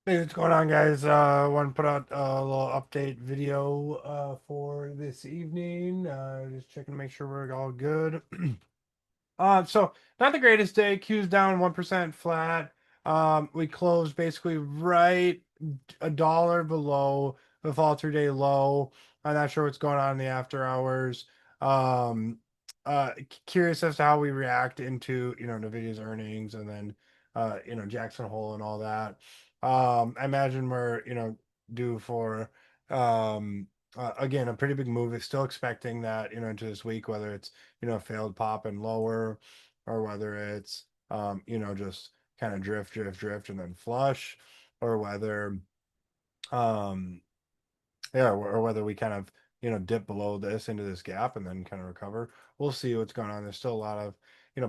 Hey, what's going on, guys? Want to put out a little update video for this evening. Just checking to make sure we're all good. So not the greatest day. Q's down 1% flat. We closed basically right a dollar below the fall through day low. I'm not sure what's going on in the after hours. Um, Curious as to how we react into Nvidia's earnings and then Jackson Hole and all that. I imagine we're due for again a pretty big move. It's still expecting that into this week, whether it's failed pop and lower, or whether it's just kind of drift and then flush, or whether um yeah, or whether we kind of dip below this into this gap and then kind of recover. We'll see what's going on. There's still a lot of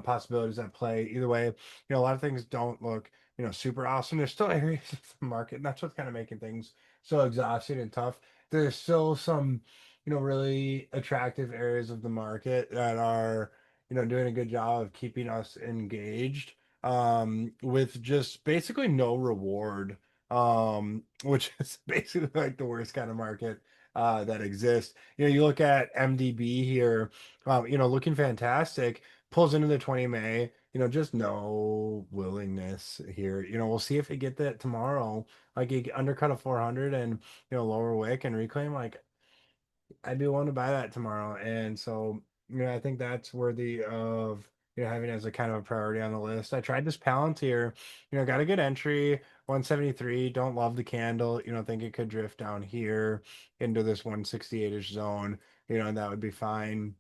possibilities at play. Either way, a lot of things don't look super awesome. There's still areas of the market, and that's what's kind of making things so exhausting and tough. There's still some really attractive areas of the market that are doing a good job of keeping us engaged with just basically no reward, which is basically like the worst kind of market that exists. You look at MDB here, looking fantastic, pulls into the 20 May, just no willingness here. We'll see if they get that tomorrow, like you undercut a 400 and, lower wick and reclaim. Like, I'd be willing to buy that tomorrow. And so, I think that's worthy of, having as a kind of a priority on the list. I tried this Palantir, got a good entry, 173. Don't love the candle, think it could drift down here into this 168-ish zone, and that would be fine.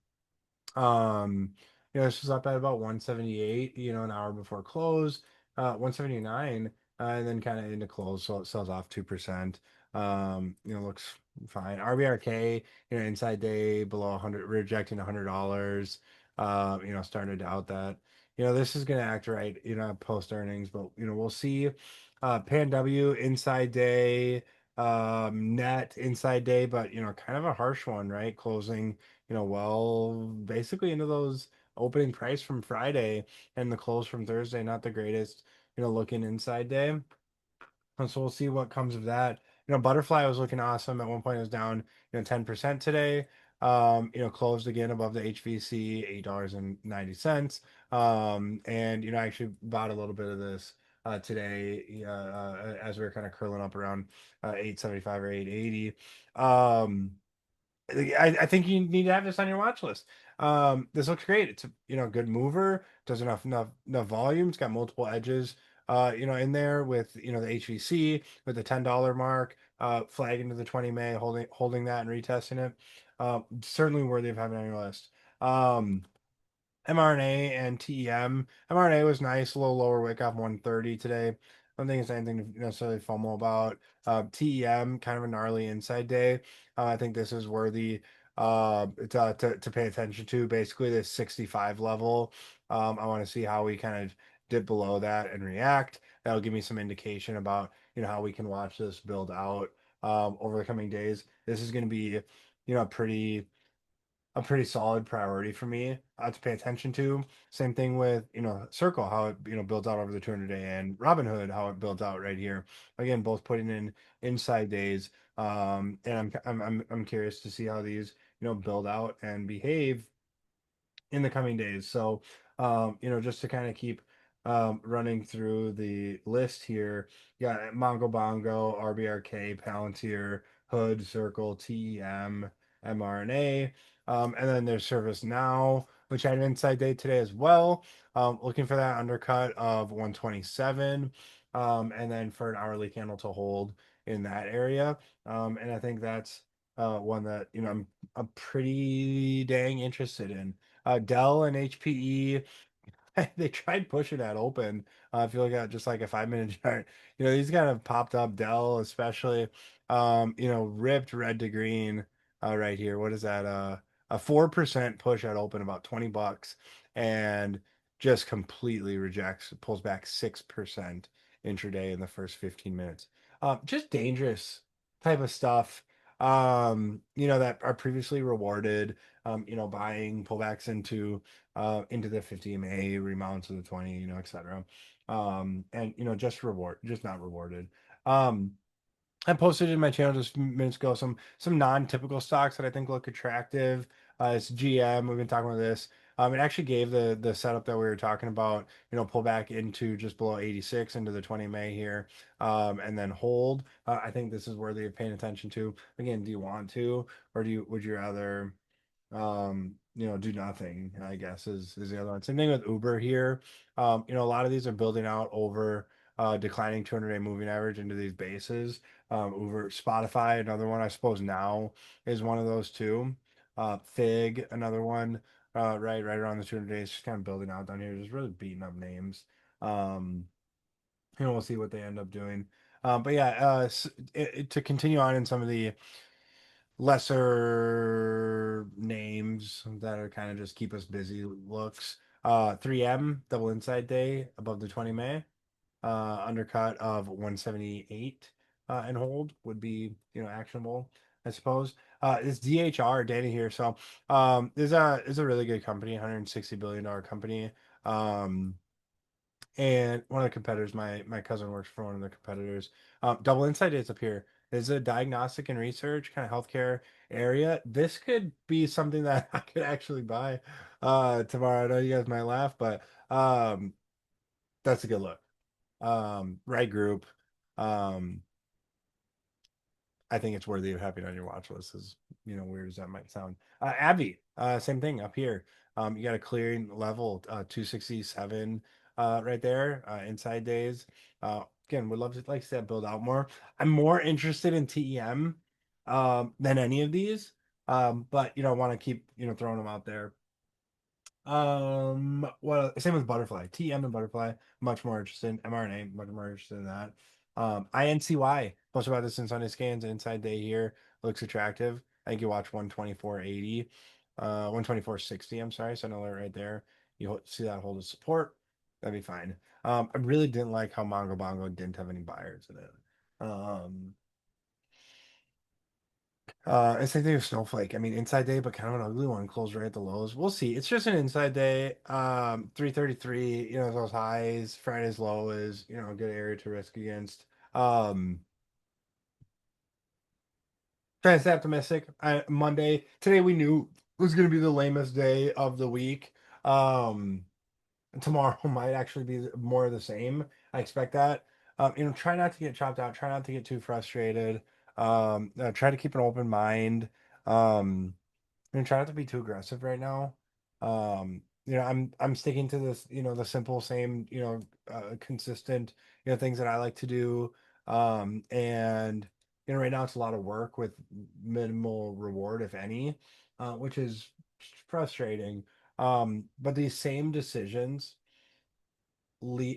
Um, this was up at about 178, an hour before close, 179, and then kind of into close, so it sells off 2%. Looks fine. RBRK, inside day below 100, rejecting $100. Starting to doubt that. This is gonna act right, post earnings, but we'll see. Pan W inside day, net inside day, but kind of a harsh one, right? Closing well, basically into those opening price from Friday and the close from Thursday, not the greatest, looking inside day. And so we'll see what comes of that. Butterfly was looking awesome. At one point, it was down, 10% today. Closed again above the HVC, $8.90. And I actually bought a little bit of this today, as we were kind of curling up around 875 or 880. I think you need to have this on your watch list. This looks great. It's a good mover. Does enough volume. It's got multiple edges. In there with the HVC with the $10 mark. Flag into the 20 May, holding that and retesting it. Certainly worthy of having on your list. mRNA and TEM. mRNA was nice, a little lower wick off 130 today. I don't think it's anything to necessarily FOMO about. TEM, kind of a gnarly inside day. I think this is worthy to pay attention to. Basically, this 65 level. I want to see how we kind of dip below that and react. That'll give me some indication about how we can watch this build out over the coming days. This is going to be a pretty solid priority for me to pay attention to. Same thing with Circle, how it builds out over the 200 day, and Robinhood, how it builds out right here. Again, both putting in inside days, and I'm curious to see how these build out and behave in the coming days. So, just to kind of keep running through the list here, yeah, Mongo Bongo, RBRK, Palantir, Hood, Circle, TEM, mRNA, and then there's Service Now, which had an inside day today as well. Looking for that undercut of 127, and then for an hourly candle to hold in that area. And I think that's one that I'm pretty dang interested in. Dell and HPE, they tried pushing that open. If you look at just like a 5 minute chart, these kind of popped up. Dell, especially, ripped red to green right here. What is that? A 4% push at open, about $20, and just completely rejects, pulls back 6% intraday in the first 15 minutes. Just dangerous type of stuff. That are previously rewarded. Buying pullbacks into the 50 MA remounts of the 20, etc. And just not rewarded. I posted in my channel just minutes ago some non-typical stocks that I think look attractive. It's GM. We've been talking about this. It actually gave the setup that we were talking about. Pull back into just below 86 into the 20 May here, and then hold. I think this is worthy of paying attention to. Again, do you want to, or would you rather? Do nothing, I guess is the other one. Same thing with Uber here. A lot of these are building out over declining 200-day moving average into these bases. Uber, Spotify, another one, I suppose now is one of those too. Fig, another one, right around the 200 days, just kind of building out down here, just really beating up names. Um, we'll see what they end up doing. But yeah, to continue on in some of the lesser names that are kind of just keep us busy looks. 3M double inside day above the 20 May. Undercut of 178 and hold would be actionable, I suppose. It's DHR data here, so is a really good company, $160 billion company. Um, and one of the competitors, my cousin works for one of the competitors. Double Insight is up here. Is a diagnostic and research kind of healthcare area. This could be something that I could actually buy tomorrow. I know you guys might laugh, but that's a good look. Right group. Um, I think it's worthy of having on your watch list, as weird as that might sound. Abby, same thing up here. You got a clearing level 267 right there, inside days. Again, would love to, like I said, build out more. I'm more interested in TEM than any of these. But want to keep throwing them out there. Well, same with butterfly. TM and butterfly, much more interested in mRNA, much more interested in that. INCY, most about this in Sunday scans, inside day here looks attractive. I think you watch 124.80, 124.60, I'm sorry, so an alert right there. You see that hold of support, that'd be fine. I really didn't like how Mongo Bongo didn't have any buyers in it. Um, and same thing with Snowflake. I mean, inside day, but kind of an ugly one. Closed right at the lows. We'll see. It's just an inside day. 333. Those highs. Friday's low is a good area to risk against. Trying to stay optimistic. Monday today we knew was going to be the lamest day of the week. Um, Tomorrow might actually be more of the same. I expect that. Try not to get chopped out. Try not to get too frustrated. Try to keep an open mind. Um, try not to be too aggressive right now. I'm sticking to this, the simple, same, consistent, things that I like to do. And right now it's a lot of work with minimal reward, if any, which is frustrating. But these same decisions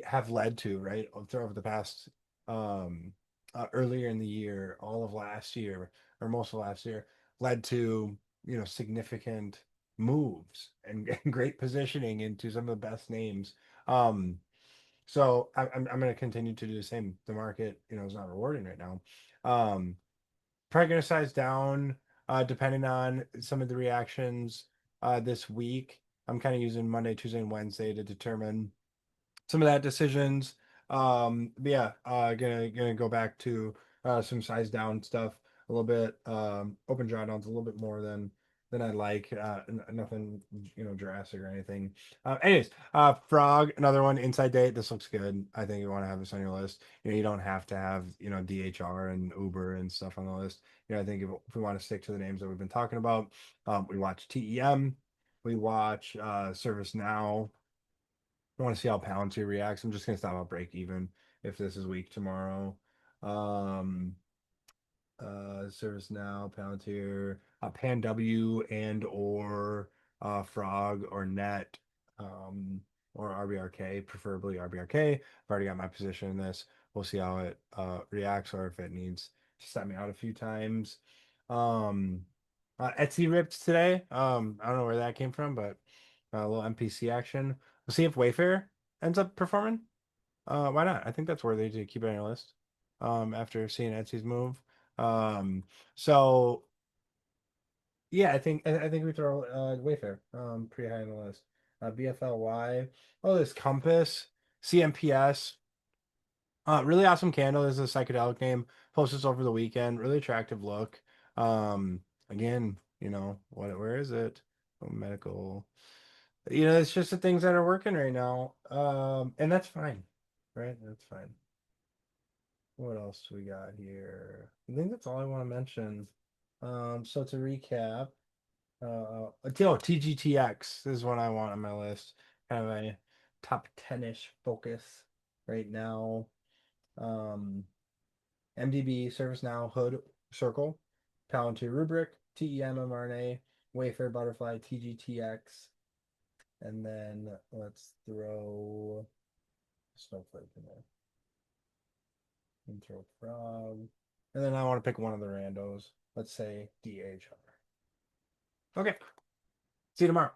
have led to right over the past um earlier in the year, all of last year or most of last year, led to significant moves and, and great positioning into some of the best names. So I'm going to continue to do the same. The market is not rewarding right now. Probably going to size down depending on some of the reactions this week. I'm kind of using Monday, Tuesday, and Wednesday to determine some of that decisions. But yeah, gonna go back to some size down stuff a little bit. Open drawdowns a little bit more than I like. Nothing drastic or anything. Anyways, Frog, another one inside date. This looks good. I think you want to have this on your list. You don't have to have DHR and Uber and stuff on the list. I think if we want to stick to the names that we've been talking about, we watch TEM, we watch ServiceNow. I want to see how Palantir reacts. I'm just gonna stop at break even if this is weak tomorrow. Um, ServiceNow, Palantir, PanW and or Frog or Net, or RBRK, preferably RBRK. I've already got my position in this. We'll see how it reacts or if it needs to set me out a few times. Um, Etsy ripped today. I don't know where that came from, but a little MPC action. We'll see if Wayfair ends up performing. Why not? I think that's worthy to keep on your list. After seeing Etsy's move. So yeah, I think we throw Wayfair pretty high on the list. BFLY. Oh, this Compass, CMPS. Really awesome candle is a psychedelic name. Posted over the weekend. Really attractive look. Again, where is it? Oh, medical. It's just the things that are working right now. And that's fine, right? That's fine. What else do we got here? I think that's all I want to mention. So to recap, TGTX is what I want on my list. Kind of a top 10-ish focus right now. Um, MDB, ServiceNow, Hood, Circle, Palantir Rubric, TEM mRNA, Wayfair Butterfly, TGTX, and then let's throw Snowflake in there. And throw Frog. And then I want to pick one of the randos. Let's say DHR. Okay. See you tomorrow.